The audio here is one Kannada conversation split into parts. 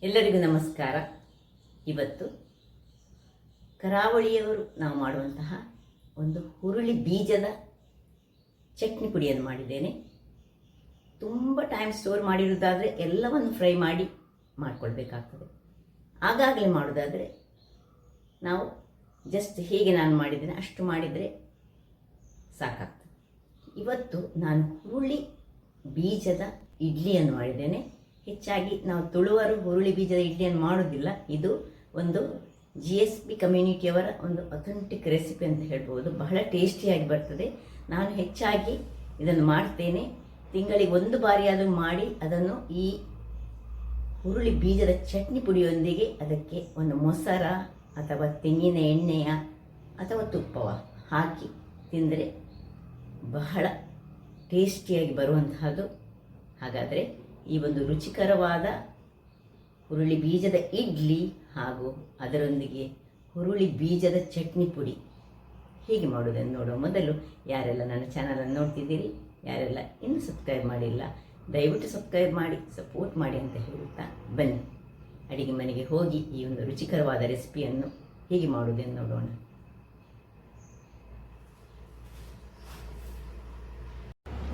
ಎಲ್ಲರಿಗೂ ನಮಸ್ಕಾರ. ಇವತ್ತು ಕರಾವಳಿಯವರು ನಾವು ಮಾಡುವಂತಹ ಒಂದು ಹುರುಳಿ ಬೀಜದ ಚಟ್ನಿ ಪುಡಿಯನ್ನು ಮಾಡಿದ್ದೇನೆ. ತುಂಬ ಟೈಮ್ ಸ್ಟೋರ್ ಮಾಡಿರೋದಾದರೆ ಎಲ್ಲವನ್ನು ಫ್ರೈ ಮಾಡಿ ಮಾಡಿಕೊಳ್ಬೇಕಾಗ್ತದೆ. ಆಗಾಗಲೇ ಮಾಡೋದಾದರೆ ನಾವು ಜಸ್ಟ್ ಹೇಗೆ ನಾನು ಮಾಡಿದ್ದೇನೆ ಅಷ್ಟು ಮಾಡಿದರೆ ಸಾಕಾಗ್ತದೆ. ಇವತ್ತು ನಾನು ಹುರುಳಿ ಬೀಜದ ಇಡ್ಲಿಯನ್ನು ಮಾಡಿದ್ದೇನೆ. ಹೆಚ್ಚಾಗಿ ನಾವು ತುಳುವರು ಹುರುಳಿ ಬೀಜದ ಇಡ್ಲಿಯನ್ನು ಮಾಡೋದಿಲ್ಲ. ಇದು ಒಂದು GSP ಕಮ್ಯುನಿಟಿಯವರ ಒಂದು ಅಥೆಂಟಿಕ್ ರೆಸಿಪಿ ಅಂತ ಹೇಳ್ಬೋದು. ಬಹಳ ಟೇಸ್ಟಿಯಾಗಿ ಬರ್ತದೆ. ನಾನು ಹೆಚ್ಚಾಗಿ ಇದನ್ನು ಮಾಡ್ತೇನೆ. ತಿಂಗಳಿಗೆ ಒಂದು ಬಾರಿಯಾದರೂ ಮಾಡಿ ಅದನ್ನು ಈ ಹುರುಳಿ ಬೀಜದ ಚಟ್ನಿ ಪುಡಿಯೊಂದಿಗೆ ಅದಕ್ಕೆ ಒಂದು ಮೊಸರ ಅಥವಾ ತೆಂಗಿನ ಎಣ್ಣೆಯ ಅಥವಾ ತುಪ್ಪವ ಹಾಕಿ ತಿಂದರೆ ಬಹಳ ಟೇಸ್ಟಿಯಾಗಿ ಬರುವಂತಹದ್ದು. ಹಾಗಾದರೆ ಈ ಒಂದು ರುಚಿಕರವಾದ ಹುರುಳಿ ಬೀಜದ ಇಡ್ಲಿ ಹಾಗೂ ಅದರೊಂದಿಗೆ ಹುರುಳಿ ಬೀಜದ ಚಟ್ನಿ ಪುಡಿ ಹೇಗೆ ಮಾಡೋದನ್ನು ನೋಡುವ ಮೊದಲು ಯಾರೆಲ್ಲ ನನ್ನ ಚಾನಲನ್ನು ನೋಡ್ತಿದ್ದೀರಿ, ಯಾರೆಲ್ಲ ಇನ್ನೂ ಸಬ್ಸ್ಕ್ರೈಬ್ ಮಾಡಿಲ್ಲ, ದಯವಿಟ್ಟು ಸಬ್ಸ್ಕ್ರೈಬ್ ಮಾಡಿ ಸಪೋರ್ಟ್ ಮಾಡಿ ಅಂತ ಹೇಳುತ್ತಾ ಬನ್ನಿ ಅಡಿಗೆ ಮನೆಗೆ ಹೋಗಿ ಈ ಒಂದು ರುಚಿಕರವಾದ ರೆಸಿಪಿಯನ್ನು ಹೇಗೆ ಮಾಡುವುದನ್ನು ನೋಡೋಣ.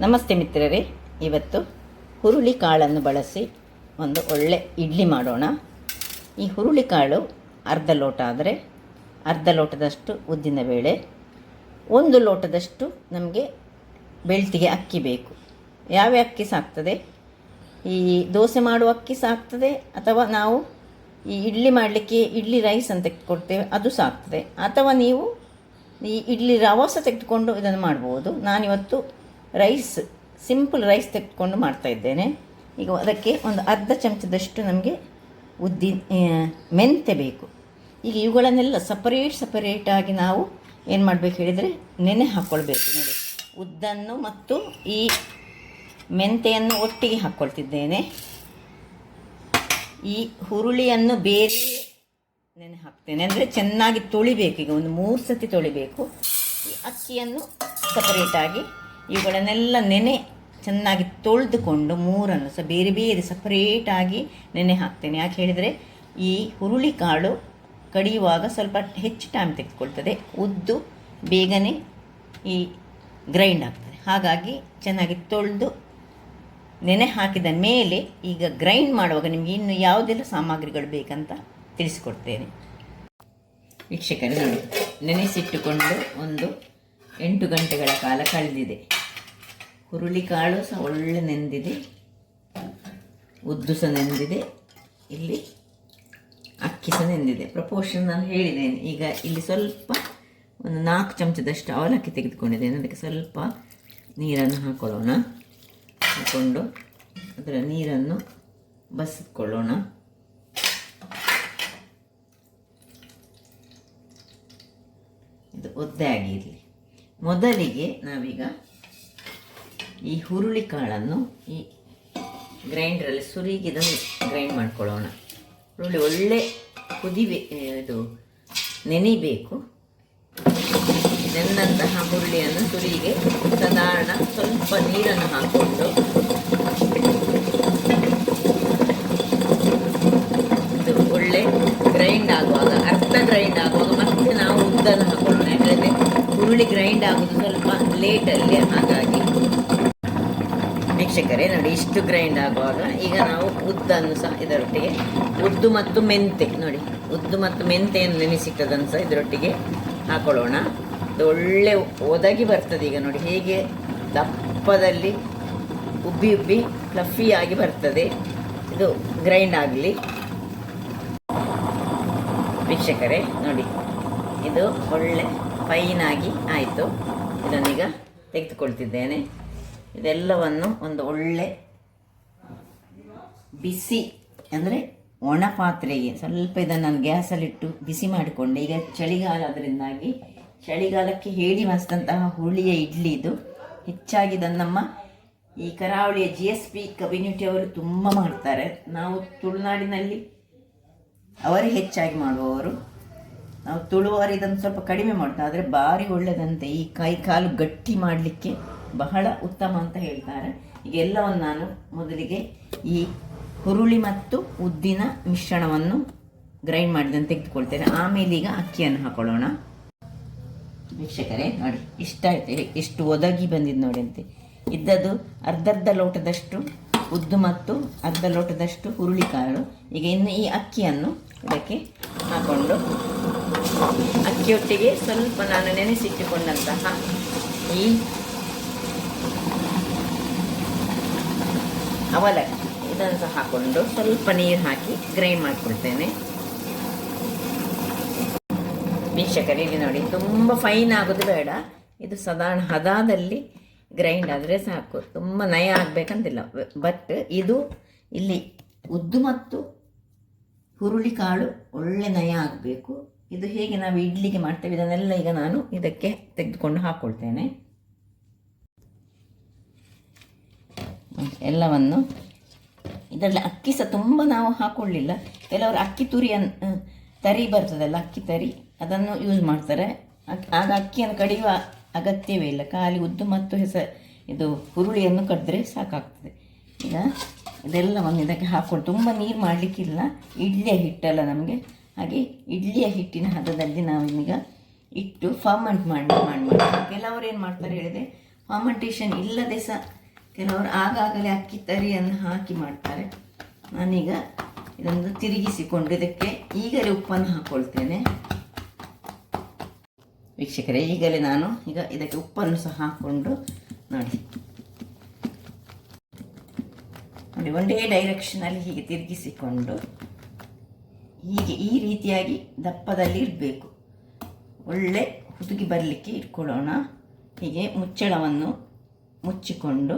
ನಮಸ್ತೆ ಮಿತ್ರರೇ, ಇವತ್ತು ಹುರುಳಿ ಕಾಳನ್ನು ಬಳಸಿ ಒಂದು ಒಳ್ಳೆ ಇಡ್ಲಿ ಮಾಡೋಣ. ಈ ಹುರುಳಿ ಕಾಳು ಅರ್ಧ ಲೋಟ ಆದರೆ ಅರ್ಧ ಲೋಟದಷ್ಟು ಉದ್ದಿನಬೇಳೆ, 1 ಲೋಟದಷ್ಟು ನಮಗೆ ಬೆಳ್ತಿಗೆ ಅಕ್ಕಿ ಬೇಕು. ಯಾವ ಅಕ್ಕಿ ಸಾಕ್ತದೆ, ಈ ದೋಸೆ ಮಾಡುವ ಅಕ್ಕಿ ಸಾಕ್ತದೆ, ಅಥವಾ ನಾವು ಈ ಇಡ್ಲಿ ಮಾಡಲಿಕ್ಕೆ ಇಡ್ಲಿ ರೈಸ್ ಅಂತ ಕೊಡ್ತೇವೆ ಅದು ಸಾಕ್ತದೆ, ಅಥವಾ ನೀವು ಈ ಇಡ್ಲಿ ರವೆ ಸಹ ತೆಗೆದುಕೊಂಡು ಇದನ್ನು ಮಾಡ್ಬೋದು. ನಾನಿವತ್ತು ರೈಸ್ ಸಿಂಪಲ್ ರೈಸ್ ತೆಗೆದುಕೊಂಡು ಮಾಡ್ತಾಯಿದ್ದೇನೆ. ಈಗ ಅದಕ್ಕೆ ಒಂದು ಅರ್ಧ ಚಮಚದಷ್ಟು ನಮಗೆ ಮೆಂತೆ ಬೇಕು. ಈಗ ಇವುಗಳನ್ನೆಲ್ಲ ಸಪರೇಟಾಗಿ ನಾವು ಏನು ಮಾಡಬೇಕು ಹೇಳಿದರೆ ನೆನೆ ಹಾಕ್ಕೊಳ್ಬೇಕು. ನೋಡಿ, ಉದ್ದನ್ನು ಮತ್ತು ಈ ಮೆಂತೆಯನ್ನು ಒಟ್ಟಿಗೆ ಹಾಕ್ಕೊಳ್ತಿದ್ದೇನೆ. ಈ ಹುರುಳಿಯನ್ನು ಬೇರೆ ನೆನೆ ಹಾಕ್ತೇನೆ, ಅಂದರೆ ಚೆನ್ನಾಗಿ ತೊಳಿಬೇಕು. ಈಗ ಒಂದು 3 ಸತಿ ತೊಳಿಬೇಕು. ಈ ಅಕ್ಕಿಯನ್ನು ಸಪರೇಟಾಗಿ ಇವುಗಳನ್ನೆಲ್ಲ ನೆನೆ ಚೆನ್ನಾಗಿ ತೊಳೆದುಕೊಂಡು 3 ಸಹ ಬೇರೆ ಬೇರೆ ಸಪರೇಟಾಗಿ ನೆನೆ ಹಾಕ್ತೇನೆ. ಯಾಕೆ ಹೇಳಿದರೆ ಈ ಹುರುಳಿ ಕಾಳು ಕಡಿಯುವಾಗ ಸ್ವಲ್ಪ ಹೆಚ್ಚು ಟೈಮ್ ತೆಗೆದುಕೊಳ್ತದೆ, ಉದ್ದು ಬೇಗನೆ ಈ ಗ್ರೈಂಡ್ ಆಗ್ತದೆ. ಹಾಗಾಗಿ ಚೆನ್ನಾಗಿ ತೊಳೆದು ನೆನೆ ಹಾಕಿದ ಮೇಲೆ ಈಗ ಗ್ರೈಂಡ್ ಮಾಡುವಾಗ ನಿಮಗೆ ಇನ್ನು ಯಾವುದೆಲ್ಲ ಸಾಮಗ್ರಿಗಳು ಬೇಕಂತ ತಿಳಿಸಿಕೊಡ್ತೇನೆ. ವೀಕ್ಷಕರೇ ನೋಡಿ, ನೆನೆಸಿಟ್ಟುಕೊಂಡು ಒಂದು 8 ಗಂಟೆಗಳ ಕಾಲ ಕಳೆದಿದೆ. ಹುರುಳಿ ಕಾಳು ಸಹ ಒಳ್ಳೆ ನೆಂದಿದೆ, ಉದ್ದು ಸಹ ನೆಂದಿದೆ, ಇಲ್ಲಿ ಅಕ್ಕಿ ಸಹ ನೆಂದಿದೆ. ಪ್ರಪೋರ್ಷನ್ ನಾನು ಹೇಳಿದ್ದೇನೆ. ಈಗ ಇಲ್ಲಿ ಸ್ವಲ್ಪ ಒಂದು 4 ಚಮಚದಷ್ಟು ಅವಲಕ್ಕಿ ತೆಗೆದುಕೊಂಡಿದ್ದೇನೆ. ಅದಕ್ಕೆ ಸ್ವಲ್ಪ ನೀರನ್ನು ಹಾಕೊಳ್ಳೋಣ. ಹಾಕ್ಕೊಂಡು ಅದರ ನೀರನ್ನು ಬಸಿಕೊಳ್ಳೋಣ. ಇದು ಒದ್ದೆ ಆಗಿರಲಿ. ಮೊದಲಿಗೆ ನಾವೀಗ ಈ ಹುರುಳಿ ಕಾಳನ್ನು ಈ ಗ್ರೈಂಡ್ರಲ್ಲಿ ಸುರಿಗೆ ಇದನ್ನು ಗ್ರೈಂಡ್ ಮಾಡ್ಕೊಳ್ಳೋಣ. ಹುರುಳಿ ಒಳ್ಳೆ ಇದು ನೆನಿಬೇಕು. ನೆಂದಂತಹ ಹುರುಳಿಯನ್ನು ಸುರಿಗೆ ಸಾಧಾರಣ ಸ್ವಲ್ಪ ನೀರನ್ನು ಹಾಕ್ಕೊಂಡು ಇದು ಒಳ್ಳೆ ಗ್ರೈಂಡ್ ಆಗುವಾಗ, ಅರ್ಧ ಗ್ರೈಂಡ್ ಆಗುವಾಗ ಮತ್ತೆ ನಾವು ಉದ್ದನ್ನು ಹಾಕೊಳ್ಳೋಣ. ಯಾಕಂದರೆ ಹುರುಳಿ ಗ್ರೈಂಡ್ ಆಗೋದು ಸ್ವಲ್ಪ ಲೇಟಲ್ಲಿ. ಹಾಗಾಗಿ ವೀಕ್ಷಕರೇ ನೋಡಿ, ಇಷ್ಟು ಗ್ರೈಂಡ್ ಆಗುವಾಗ ಈಗ ನಾವು ಉದ್ದನ್ನು ಸಹ ಇದರೊಟ್ಟಿಗೆ, ಉದ್ದು ಮತ್ತು ಮೆಂತೆ ನೋಡಿ, ಉದ್ದು ಮತ್ತು ಮೆಂತೆಯನ್ನು ನೆನೆಸಿಟ್ಟದನ್ನು ಸಹ ಇದರೊಟ್ಟಿಗೆ ಹಾಕೊಳ್ಳೋಣ. ಇದು ಒಳ್ಳೆ ಒದಗಿ ಬರ್ತದೆ. ಈಗ ನೋಡಿ ಹೇಗೆ ದಪ್ಪದಲ್ಲಿ ಉಬ್ಬಿ ಉಬ್ಬಿ ಫ್ಲಫಿಯಾಗಿ ಬರ್ತದೆ. ಇದು ಗ್ರೈಂಡ್ ಆಗಲಿ. ವೀಕ್ಷಕರೇ ನೋಡಿ, ಇದು ಒಳ್ಳೆ ಫೈನಾಗಿ ಆಯಿತು. ಇದನ್ನೀಗ ತೆಗೆದುಕೊಳ್ತಿದ್ದೇನೆ. ಇದೆಲ್ಲವನ್ನು ಒಂದು ಒಳ್ಳೆ ಬಿಸಿ ಅಂದರೆ ಒಣ ಪಾತ್ರೆಗೆ ಸ್ವಲ್ಪ ಇದನ್ನು ನಾನು ಗ್ಯಾಸಲ್ಲಿಟ್ಟು ಬಿಸಿ ಮಾಡಿಕೊಂಡೆ. ಈಗ ಚಳಿಗಾಲ, ಅದರಿಂದಾಗಿ ಚಳಿಗಾಲಕ್ಕೆ ಹೇಳಿ ಮಾಡಿಸಿದಂತಹ ಹುರುಳಿಯ ಇಡ್ಲಿ ಇದು. ಹೆಚ್ಚಾಗಿ ಇದನ್ನು ನಮ್ಮ ಈ ಕರಾವಳಿಯ GSP ಕಮ್ಯುನಿಟಿಯವರು ತುಂಬ ಮಾಡ್ತಾರೆ. ನಾವು ತುಳುನಾಡಿನಲ್ಲಿ ಅವರೇ ಹೆಚ್ಚಾಗಿ ಮಾಡುವವರು. ನಾವು ತುಳುವರು ಇದನ್ನು ಸ್ವಲ್ಪ ಕಡಿಮೆ ಮಾಡ್ತಾರೆ, ಆದರೆ ಭಾರಿ ಒಳ್ಳೆಯದಂತೆ. ಈ ಕೈ ಕಾಲು ಗಟ್ಟಿ ಮಾಡಲಿಕ್ಕೆ ಬಹಳ ಉತ್ತಮ ಅಂತ ಹೇಳ್ತಾರೆ. ಈಗ ಎಲ್ಲವನ್ನು ನಾನು ಮೊದಲಿಗೆ ಈ ಹುರುಳಿ ಮತ್ತು ಉದ್ದಿನ ಮಿಶ್ರಣವನ್ನು ಗ್ರೈಂಡ್ ಮಾಡಿದಂತೆ ತೆಗೆದುಕೊಳ್ತೇನೆ. ಆಮೇಲೆ ಈಗ ಅಕ್ಕಿಯನ್ನು ಹಾಕೊಳ್ಳೋಣ. ವೀಕ್ಷಕರೇ ನೋಡಿ, ಇಷ್ಟ ಆಯ್ತು, ಎಷ್ಟು ಒದಗಿ ಬಂದಿದ್ದು ನೋಡಿ ಅಂತೆ. ಇದ್ದದ್ದು ಅರ್ಧ ಲೋಟದಷ್ಟು ಉದ್ದು ಮತ್ತು ಅರ್ಧ ಲೋಟದಷ್ಟು ಹುರುಳಿಕಾಳು. ಈಗ ಇನ್ನು ಈ ಅಕ್ಕಿಯನ್ನು ಇದಕ್ಕೆ ಹಾಕ್ಕೊಂಡು, ಅಕ್ಕಿಯೊಟ್ಟಿಗೆ ಸ್ವಲ್ಪ ನಾನು ನೆನೆಸಿಟ್ಟುಕೊಂಡಂತಹ ಈ ಅವಲಕ್ಕಿ ಇದನ್ನು ಸಹ ಹಾಕ್ಕೊಂಡು ಸ್ವಲ್ಪ ನೀರು ಹಾಕಿ ಗ್ರೈಂಡ್ ಮಾಡಿಕೊಳ್ತೇನೆ. ವೀಕ್ಷಕರೇ ಇಲ್ಲಿ ನೋಡಿ, ತುಂಬ ಫೈನ್ ಆಗೋದು ಬೇಡ, ಇದು ಸಾಧಾರಣ ಹದದಲ್ಲಿ ಗ್ರೈಂಡ್ ಆದರೆ ಸಾಕು, ತುಂಬ ನಯ ಆಗಬೇಕಂತಿಲ್ಲ. ಬಟ್ ಇದು ಇಲ್ಲಿ ಉದ್ದು ಮತ್ತು ಹುರುಳಿಕಾಳು ಒಳ್ಳೆ ನಯ ಆಗಬೇಕು. ಇದು ಹೇಗೆ ನಾವು ಇಡ್ಲಿಗೆ ಮಾಡ್ತೇವೆ ಇದನ್ನೆಲ್ಲ ಈಗ ನಾನು ಇದಕ್ಕೆ ತೆಗೆದುಕೊಂಡು ಹಾಕ್ಕೊಳ್ತೇನೆ. ಎಲ್ಲವನ್ನು ಇದರಲ್ಲಿ ಅಕ್ಕಿ ಸಹ ತುಂಬ ನಾವು ಹಾಕ್ಕೊಳ್ಳಿಲ್ಲ. ಕೆಲವರು ಅಕ್ಕಿ ತರಿ ಬರ್ತದಲ್ಲ, ಅಕ್ಕಿ ತರಿ, ಅದನ್ನು ಯೂಸ್ ಮಾಡ್ತಾರೆ. ಆಗ ಅಕ್ಕಿಯನ್ನು ಕಡಿಯುವ ಅಗತ್ಯವೇ ಇಲ್ಲ, ಖಾಲಿ ಉದ್ದು ಮತ್ತು ಇದು ಹುರುಳಿಯನ್ನು ಕಡಿದ್ರೆ ಸಾಕಾಗ್ತದೆ. ಈಗ ಇದೆಲ್ಲವನ್ನು ಇದಕ್ಕೆ ಹಾಕ್ಕೊಂಡು, ತುಂಬ ನೀರು ಮಾಡಲಿಕ್ಕಿಲ್ಲ, ಇಡ್ಲಿಯ ಹಿಟ್ಟಲ್ಲ ನಮಗೆ, ಹಾಗೆ ಇಡ್ಲಿಯ ಹಿಟ್ಟಿನ ಹದದಲ್ಲಿ ನಾವು ಈಗ ಇಟ್ಟು ಫರ್ಮೆಂಟ್ ಮಾಡಿ. ಕೆಲವರು ಏನು ಮಾಡ್ತಾರೆ ಹೇಳಿದರೆ, ಫರ್ಮೆಂಟೇಷನ್ ಇಲ್ಲದೆ ಸಹ ಕೆಲವರು ಆಗಾಗಲೇ ಅಕ್ಕಿ ತರಿಯನ್ನು ಹಾಕಿ ಮಾಡ್ತಾರೆ. ನಾನೀಗ ಇದನ್ನು ತಿರುಗಿಸಿಕೊಂಡು ಇದಕ್ಕೆ ಈಗಲೇ ಉಪ್ಪನ್ನು ಹಾಕ್ಕೊಳ್ತೇನೆ. ವೀಕ್ಷಕರೇ, ಈಗಲೇ ನಾನು ಈಗ ಇದಕ್ಕೆ ಉಪ್ಪನ್ನು ಸಹ ಹಾಕ್ಕೊಂಡು ನೋಡಿ ಒಂದೇ ಡೈರೆಕ್ಷನಲ್ಲಿ ಹೀಗೆ ತಿರುಗಿಸಿಕೊಂಡು ಹೀಗೆ ಈ ರೀತಿಯಾಗಿ ದಪ್ಪದಲ್ಲಿ ಇಡಬೇಕು. ಒಳ್ಳೆ ಹುದುಗಿ ಬರಲಿಕ್ಕೆ ಇಟ್ಕೊಳ್ಳೋಣ. ಹೀಗೆ ಮುಚ್ಚಳವನ್ನು ಮುಚ್ಚಿಕೊಂಡು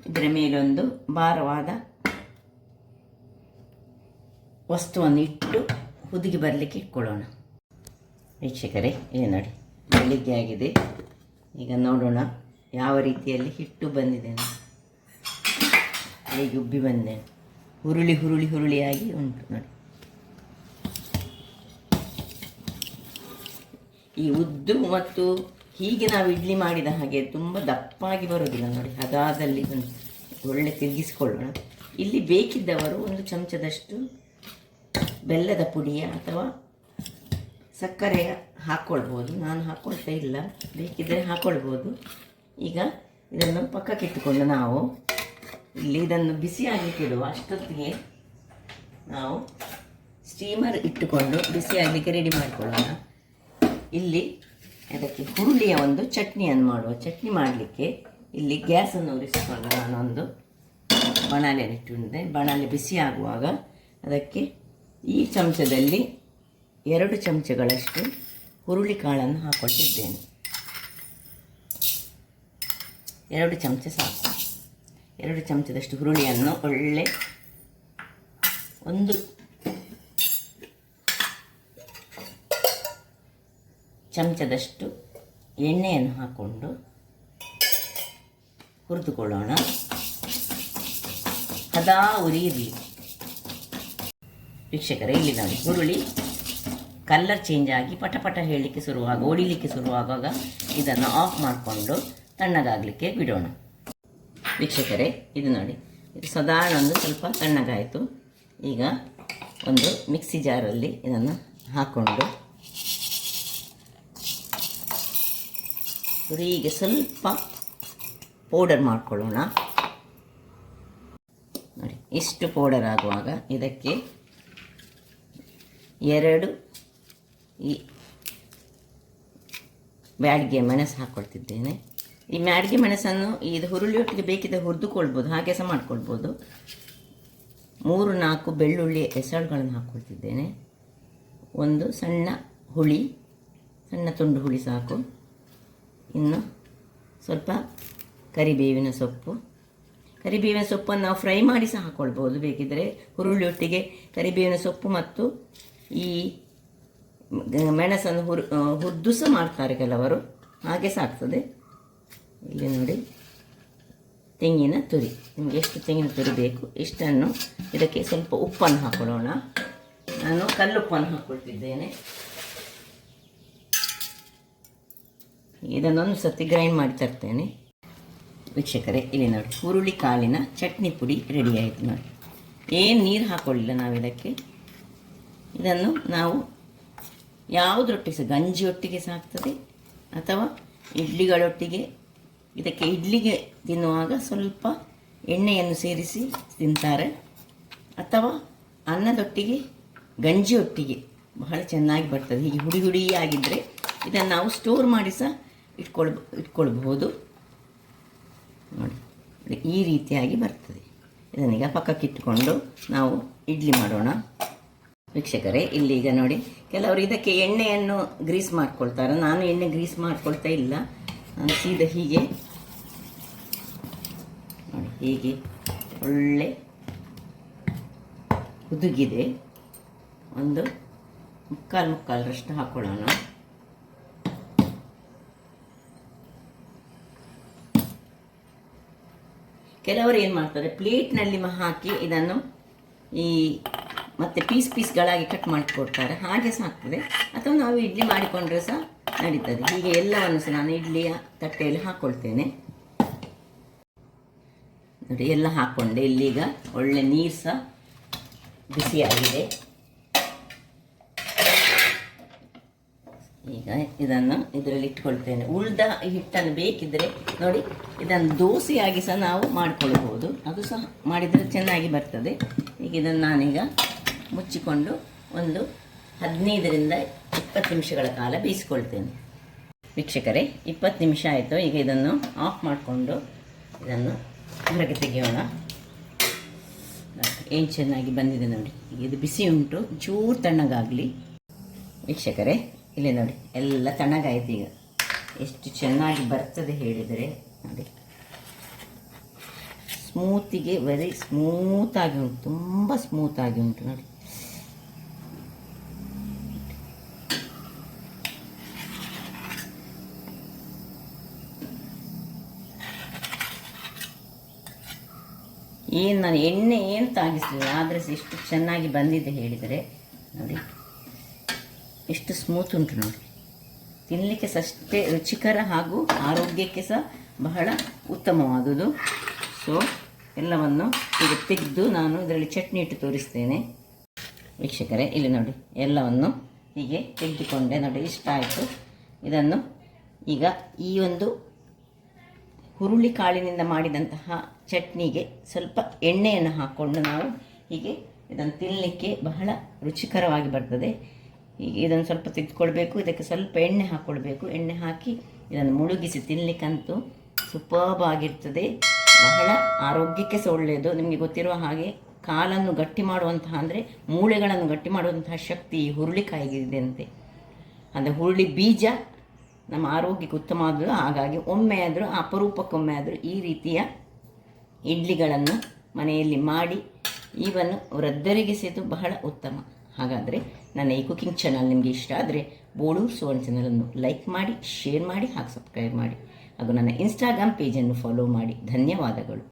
ಇದರ ಮೇಲೊಂದು ಭಾರವಾದ ವಸ್ತುವನ್ನು ಇಟ್ಟು ಹುದುಗಿ ಬರಲಿಕ್ಕೆ ಇಟ್ಕೊಳ್ಳೋಣ. ವೀಕ್ಷಕರೇ, ಇಲ್ಲಿ ನೋಡಿ, ಬೆಳಿಗ್ಗೆ ಆಗಿದೆ. ಈಗ ನೋಡೋಣ ಯಾವ ರೀತಿಯಲ್ಲಿ ಹಿಟ್ಟು ಬಂದಿದೆ, ಹೇಗೆ ಉಬ್ಬಿ ಬಂದೆ, ಹುರುಳಿಯಾಗಿ ಉಂಟು ನೋಡಿ. ಈ ಉದ್ದು ಮತ್ತು ಹೀಗೆ ನಾವು ಇಡ್ಲಿ ಮಾಡಿದ ಹಾಗೆ ತುಂಬ ದಪ್ಪಾಗಿ ಬರೋದಿಲ್ಲ ನೋಡಿ, ಹದಾದಲ್ಲಿ ಒಳ್ಳೆ ತಿರುಗಿಸ್ಕೊಳ್ಳೋಣ. ಇಲ್ಲಿ ಬೇಕಿದ್ದವರು 1 ಚಮಚದಷ್ಟು ಬೆಲ್ಲದ ಪುಡಿಯ ಅಥವಾ ಸಕ್ಕರೆ ಹಾಕ್ಕೊಳ್ಬೋದು. ನಾನು ಹಾಕ್ಕೊಳ್ತಾ ಇಲ್ಲ, ಬೇಕಿದ್ದರೆ ಹಾಕ್ಕೊಳ್ಬೋದು. ಈಗ ಇದನ್ನು ಪಕ್ಕಕ್ಕೆ ಇಟ್ಟುಕೊಂಡು ನಾವು ಇಲ್ಲಿ ಇದನ್ನು ಬಿಸಿ ಆಗಲಿಕ್ಕೆ ಇಡುವ ಅಷ್ಟೊತ್ತಿಗೆ ನಾವು ಸ್ಟೀಮರ್ ಇಟ್ಟುಕೊಂಡು ಬಿಸಿ ಆಗಲಿಕ್ಕೆ ರೆಡಿ ಮಾಡಿಕೊಳ್ಳೋಣ. ಇಲ್ಲಿ ಅದಕ್ಕೆ ಹುರುಳಿಯ ಒಂದು ಚಟ್ನಿಯನ್ನು ಮಾಡುವ. ಚಟ್ನಿ ಮಾಡಲಿಕ್ಕೆ ಇಲ್ಲಿ ಗ್ಯಾಸನ್ನು ಉರಿಸಿಕೊಂಡು ನಾನೊಂದು ಬಾಣಲೆಯನ್ನು ಇಟ್ಟಿದ್ದೆ. ಬಾಣಲೆ ಬಿಸಿ ಆಗುವಾಗ ಅದಕ್ಕೆ ಈ ಚಮಚದಲ್ಲಿ 2 ಚಮಚಗಳಷ್ಟು ಹುರುಳಿಕಾಳನ್ನು ಹಾಕ್ಕೊಟ್ಟಿದ್ದೇನೆ. 2 ಚಮಚ ಸಾಕು. 2 ಚಮಚದಷ್ಟು ಹುರುಳಿಯನ್ನು ಒಳ್ಳೆ 1 ಚಮಚದಷ್ಟು ಎಣ್ಣೆಯನ್ನು ಹಾಕ್ಕೊಂಡು ಹುರಿದುಕೊಳ್ಳೋಣ. ಹದಾ ಉರಿ ಇರಲಿ. ವೀಕ್ಷಕರೇ, ಇಲ್ಲಿ ನೋಡಿ, ಹುರುಳಿ ಕಲರ್ ಚೇಂಜ್ ಆಗಿ ಪಟ ಹೇಳಲಿಕ್ಕೆ ಒಡಿಲಿಕ್ಕೆ ಶುರುವಾಗುವಾಗ ಇದನ್ನು ಆಫ್ ಮಾಡಿಕೊಂಡು ತಣ್ಣಗಾಗಲಿಕ್ಕೆ ಬಿಡೋಣ. ವೀಕ್ಷಕರೇ, ಇದು ನೋಡಿ, ಇದು ಸಾಧಾರಣ ಒಂದು ಸ್ವಲ್ಪ ತಣ್ಣಗಾಯಿತು. ಈಗ ಒಂದು ಮಿಕ್ಸಿ ಜಾರಲ್ಲಿ ಇದನ್ನು ಹಾಕ್ಕೊಂಡು ಹುರಿಗೆ ಸ್ವಲ್ಪ ಪೌಡರ್ ಮಾಡಿಕೊಳ್ಳೋಣ. ನೋಡಿ, ಇಷ್ಟು ಪೌಡರ್ ಆಗುವಾಗ ಇದಕ್ಕೆ 2 ಈ ಬ್ಯಾಡಿಗೆ ಮೆಣಸು ಹಾಕ್ಕೊಳ್ತಿದ್ದೇನೆ. ಈ ಬ್ಯಾಡಿಗೆ ಮೆಣಸನ್ನು ಇದು ಹುರುಳಿಯೊಟ್ಟಿಗೆ ಬೇಕಿದ್ದರೆ ಹುರಿದುಕೊಳ್ಬೋದು, ಹಾಗೆ ಸಹ ಮಾಡ್ಕೊಳ್ಬೋದು. 3-4 ಬೆಳ್ಳುಳ್ಳಿ ಎಸಳುಗಳನ್ನು ಹಾಕ್ಕೊಳ್ತಿದ್ದೇನೆ. 1 ಸಣ್ಣ ತುಂಡು ಹುಳಿ ಸಾಕು. ಇನ್ನು ಸ್ವಲ್ಪ ಕರಿಬೇವಿನ ಸೊಪ್ಪನ್ನು ನಾವು ಫ್ರೈ ಮಾಡಿ ಸಹ ಹಾಕ್ಕೊಳ್ಬೋದು. ಬೇಕಿದ್ದರೆ ಹುರುಳಿಯೊಟ್ಟಿಗೆ ಕರಿಬೇವಿನ ಸೊಪ್ಪು ಮತ್ತು ಈ ಮೆಣಸನ್ನು ಹುರಿದು ಸಹ ಮಾಡ್ತಾರೆ ಕೆಲವರು, ಹಾಗೆ ಸಾಕ್ತದೆ. ಇಲ್ಲಿ ನೋಡಿ, ತೆಂಗಿನ ತುರಿ, ನಿಮಗೆ ಎಷ್ಟು ತೆಂಗಿನ ತುರಿ ಬೇಕು ಇಷ್ಟನ್ನು. ಇದಕ್ಕೆ ಸ್ವಲ್ಪ ಉಪ್ಪನ್ನು ಹಾಕೊಳ್ಳೋಣ. ನಾನು ಕಲ್ಲುಪ್ಪನ್ನು ಹಾಕ್ಕೊಳ್ತಿದ್ದೇನೆ. ಇದನ್ನೊಂದು ಸರ್ತಿ ಗ್ರೈಂಡ್ ಮಾಡಿ ತರ್ತೇನೆ. ವೀಕ್ಷಕರೇ ಇಲ್ಲಿ ನೋಡಿ ಹುರುಳಿ ಕಾಳಿನ ಚಟ್ನಿ ಪುಡಿ ರೆಡಿ ಆಯಿತು ನೋಡಿ. ಏನು ನೀರು ಹಾಕೊಳ್ಳಿಲ್ಲ ನಾವು ಇದಕ್ಕೆ. ಇದನ್ನು ನಾವು ಯಾವುದರೊಟ್ಟಿಗೆ ಸಹ, ಗಂಜಿ ಒಟ್ಟಿಗೆ ಸಹ ಆಗ್ತದೆ ಅಥವಾ ಇಡ್ಲಿಗಳೊಟ್ಟಿಗೆ. ಇದಕ್ಕೆ ಇಡ್ಲಿಗೆ ತಿನ್ನುವಾಗ ಸ್ವಲ್ಪ ಎಣ್ಣೆಯನ್ನು ಸೇರಿಸಿ ತಿಂತಾರೆ, ಅಥವಾ ಅನ್ನದೊಟ್ಟಿಗೆ ಗಂಜಿಯೊಟ್ಟಿಗೆ ಬಹಳ ಚೆನ್ನಾಗಿ ಬರ್ತದೆ. ಹೀಗೆ ಹುಡಿ ಹುಡಿಯಾಗಿದ್ದರೆ ಇದನ್ನು ನಾವು ಸ್ಟೋರ್ ಮಾಡಿ ಸಹ ಇಟ್ಕೊಳ್ಬಹುದು ನೋಡಿ. ಈ ರೀತಿಯಾಗಿ ಬರ್ತದೆ. ಇದನ್ನೀಗ ಪಕ್ಕಕ್ಕಿಟ್ಟುಕೊಂಡು ನಾವು ಇಡ್ಲಿ ಮಾಡೋಣ. ವೀಕ್ಷಕರೇ ಇಲ್ಲಿ ಈಗ ನೋಡಿ, ಕೆಲವರು ಇದಕ್ಕೆ ಎಣ್ಣೆಯನ್ನು ಗ್ರೀಸ್ ಮಾಡ್ಕೊಳ್ತಾರೆ. ನಾನು ಎಣ್ಣೆ ಗ್ರೀಸ್ ಮಾಡ್ಕೊಳ್ತಾ ಇಲ್ಲ. ನಾನು ಸೀದಾ ಹೀಗೆ ನೋಡಿ, ಹೀಗೆ ಒಳ್ಳೆ ಹುದುಗಿದೆ. ಒಂದು ಮುಕ್ಕಾಲರಷ್ಟು ಹಾಕೊಳ್ಳೋಣ. ಕೆಲವರು ಏನು ಮಾಡ್ತಾರೆ, ಪ್ಲೇಟ್ನಲ್ಲಿ ಹಾಕಿ ಇದನ್ನು ಮತ್ತೆ ಪೀಸ್ಗಳಾಗಿ ಕಟ್ ಮಾಡಿಕೊಡ್ತಾರೆ, ಹಾಗೆ ಸಹ ಆಗ್ತದೆ. ಅಥವಾ ನಾವು ಇಡ್ಲಿ ಮಾಡಿಕೊಂಡ್ರೆ ಸಹ ನಡೀತದೆ. ಹೀಗೆ ಎಲ್ಲವನ್ನು ಸಹ ನಾನು ಇಡ್ಲಿಯ ತಟ್ಟೆಯಲ್ಲಿ ಹಾಕ್ಕೊಳ್ತೇನೆ ನೋಡಿ. ಎಲ್ಲ ಹಾಕ್ಕೊಂಡೆ. ಇಲ್ಲೀಗ ಒಳ್ಳೆ ನೀರು ಸಹ ಬಿಸಿಯಾಗಿದೆ. ಈಗ ಇದನ್ನು ಇದರಲ್ಲಿ ಇಟ್ಕೊಳ್ತೇನೆ. ಉಳಿದ ಹಿಟ್ಟನ್ನು ಬೇಕಿದ್ದರೆ ನೋಡಿ, ಇದನ್ನು ದೋಸೆಯಾಗಿ ಸಹ ನಾವು ಮಾಡಿಕೊಳ್ಬೋದು. ಅದು ಸಹ ಮಾಡಿದರೆ ಚೆನ್ನಾಗಿ ಬರ್ತದೆ. ಈಗ ಇದನ್ನು ನಾನೀಗ ಮುಚ್ಚಿಕೊಂಡು ಒಂದು 15ರಿಂದ 20 ನಿಮಿಷಗಳ ಕಾಲ ಬೇಯಿಸ್ಕೊಳ್ತೇನೆ. ವೀಕ್ಷಕರೇ 20 ನಿಮಿಷ ಆಯಿತು. ಈಗ ಇದನ್ನು ಆಫ್ ಮಾಡಿಕೊಂಡು ಇದನ್ನು ಹೊರಗೆ ತೆಗೆಯೋಣ. ಏನು ಚೆನ್ನಾಗಿ ಬಂದಿದೆ ನೋಡಿ. ಈಗ ಇದು ಬಿಸಿ ಉಂಟು, ಚೂರು ತಣ್ಣಗಾಗಲಿ. ವೀಕ್ಷಕರೇ ಇಲ್ಲಿ ನೋಡಿ, ಎಲ್ಲ ತಣ್ಣಗಾಯ್ತು. ಈಗ ಎಷ್ಟು ಚೆನ್ನಾಗಿ ಬರ್ತದೆ ಹೇಳಿದರೆ ನೋಡಿ. ಸ್ಮೂತಿಗೆ ವೆರಿ ಸ್ಮೂತಾಗಿ ಉಂಟು, ತುಂಬ ಸ್ಮೂತಾಗಿ ಉಂಟು ನೋಡಿ. ನಾನು ಎಣ್ಣೆ ಏನು ತಾಗಿಸಲಿಲ್ಲ, ಆದರೆ ಎಷ್ಟು ಚೆನ್ನಾಗಿ ಬಂದಿದೆ ಹೇಳಿದರೆ ನೋಡಿ. ಎಷ್ಟು ಸ್ಮೂತ್ ಉಂಟು ನೋಡಿ. ತಿನ್ನಲಿಕ್ಕೆ ಸಹ ಅಷ್ಟೇ ರುಚಿಕರ ಹಾಗೂ ಆರೋಗ್ಯಕ್ಕೆ ಸಹ ಬಹಳ ಉತ್ತಮವಾದುದು. ಸೊ ಎಲ್ಲವನ್ನು ಈಗ ತೆಗೆದು ನಾನು ಇದರಲ್ಲಿ ಚಟ್ನಿ ಇಟ್ಟು ತೋರಿಸ್ತೇನೆ. ವೀಕ್ಷಕರೇ ಇಲ್ಲಿ ನೋಡಿ, ಎಲ್ಲವನ್ನು ಹೀಗೆ ತೆಗೆದುಕೊಂಡೆ ನೋಡಿ. ಇಷ್ಟ ಆಯಿತು. ಇದನ್ನು ಈಗ ಈ ಒಂದು ಹುರುಳಿ ಕಾಳಿನಿಂದ ಮಾಡಿದಂತಹ ಚಟ್ನಿಗೆ ಸ್ವಲ್ಪ ಎಣ್ಣೆಯನ್ನು ಹಾಕ್ಕೊಂಡು ನಾವು ಹೀಗೆ ಇದನ್ನು ತಿನ್ನಲಿಕ್ಕೆ ಬಹಳ ರುಚಿಕರವಾಗಿ ಬರ್ತದೆ. ಹೀಗೆ ಇದನ್ನು ಸ್ವಲ್ಪ ತೆಗೆದುಕೊಳ್ಬೇಕು. ಇದಕ್ಕೆ ಸ್ವಲ್ಪ ಎಣ್ಣೆ ಹಾಕ್ಕೊಳ್ಬೇಕು. ಎಣ್ಣೆ ಹಾಕಿ ಇದನ್ನು ಮುಳುಗಿಸಿ ತಿನ್ನಲಿಕ್ಕಂತೂ ಸೂಪರ್ಬ್ ಆಗಿರ್ತದೆ. ಬಹಳ ಆರೋಗ್ಯಕ್ಕೆ ಸಹ ಒಳ್ಳೆಯದು. ನಿಮಗೆ ಗೊತ್ತಿರುವ ಹಾಗೆ ಕಾಲನ್ನು ಗಟ್ಟಿ ಮಾಡುವಂತಹ, ಅಂದರೆ ಮೂಳೆಗಳನ್ನು ಗಟ್ಟಿ ಮಾಡುವಂತಹ ಶಕ್ತಿ ಈ ಹುರುಳಿಕಾಯಿಗಿದೆ ಅಂತೆ. ಅಂದರೆ ಹುರುಳಿ ಬೀಜ ನಮ್ಮ ಆರೋಗ್ಯಕ್ಕೆ ಉತ್ತಮವಾದರೂ. ಹಾಗಾಗಿ ಒಮ್ಮೆ ಆದರೂ, ಅಪರೂಪಕ್ಕೊಮ್ಮೆ ಆದರೂ ಈ ರೀತಿಯ ಇಡ್ಲಿಗಳನ್ನು ಮನೆಯಲ್ಲಿ ಮಾಡಿ ಈವನ್ನು ವೃದ್ಧರಿಗೆ ಸೇದು ಬಹಳ ಉತ್ತಮ. ಹಾಗಾದರೆ ನನ್ನ ಈ ಕುಕಿಂಗ್ ಚಾನಲ್ ನಿಮಗೆ ಇಷ್ಟ ಆದರೆ ಬೋಳೂರು ಸುವರ್ಣ ಚಾನಲನ್ನು ಲೈಕ್ ಮಾಡಿ, ಶೇರ್ ಮಾಡಿ ಹಾಗೂ ಸಬ್ಸ್ಕ್ರೈಬ್ ಮಾಡಿ. ಹಾಗೂ ನನ್ನ ಇನ್ಸ್ಟಾಗ್ರಾಮ್ ಪೇಜನ್ನು ಫಾಲೋ ಮಾಡಿ. ಧನ್ಯವಾದಗಳು.